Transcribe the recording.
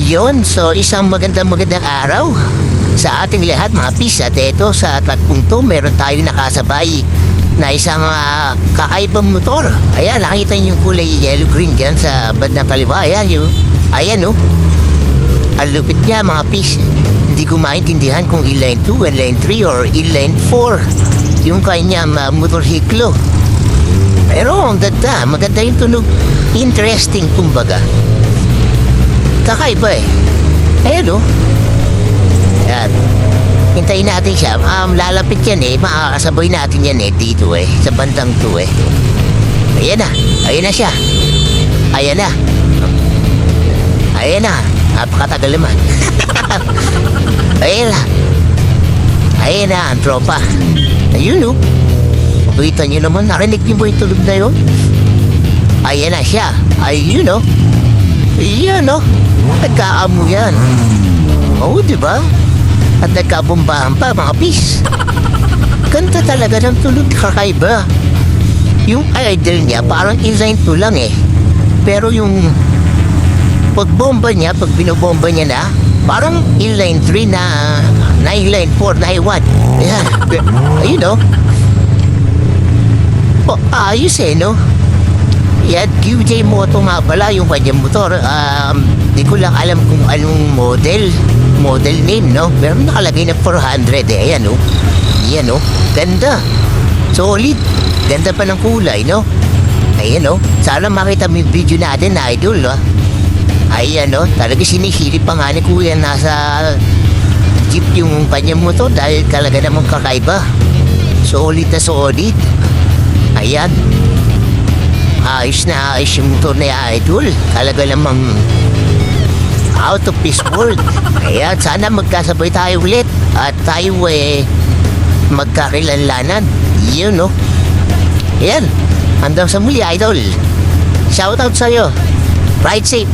Yun, so isang magandang araw sa ating lahat mga pis. At ito sa tatlong to, meron tayo nakasabay na isang kakaibang motor. Ayan, nakita niyo yung kulay yellow-green dyan sa bandang kaliwa. Ayan, ayan oh. Ang lupit niya mga pis. Hindi ko maintindihan kung inline 2, inline 3, or inline 4 yung kanyang motorhiklo. Pero ang ganda, maganda yung tunog. Interesting kumbaga. Kakaiba eh. Ayan o. Ayan. Hintayin natin siya. Lalapit yan eh. Makakasabay natin yan eh. Dito eh. Sa bandang to eh. Ayan na. Ayan na siya. Ayan na. Ayan na. Napakatagal naman. Ayan na. Ayan na ang tropa. Ayun o. Kita nyo naman. Narinig niyo ba yung tulog na yun? Ayan na siya. Ayun o. Iyan o. Nagkaamo yan. Oo, diba? At nagkabombahan pa mga pis. Ganda talaga ng tulog, kakaiba. Yung idle niya parang inline 2 lang eh. Pero yung pagbomba niya, pag binobomba niya na, parang inline 3 na inline 4 na iwan. Ayan. Ayun o. Oh, ayos eh, no? Yan, QJ Moto nga pala yung kanyang motor. Di ko lang alam kung anong model name, no? Pero nakalagay na 400 eh. Ayan, no? Ayan, no? Ganda. Solid. Ganda pa ng kulay, no? Ayan, no? Sana makita mo yung video natin, idol, no? Ayan, no? Talaga sinisili pa nga ni Kuya nasa jeep yung kanyang motor dahil talaga namang kakaiba. Solid na solid. Ayan. Ayos na ayos yung motor na idol. Talaga namang out of this world. Kaya sana magkasabay tayo ulit. At tayo magkakilanlanan. Yun no. Ayan. Hanggang sa muli idol. Shoutout sa'yo. Ride safe.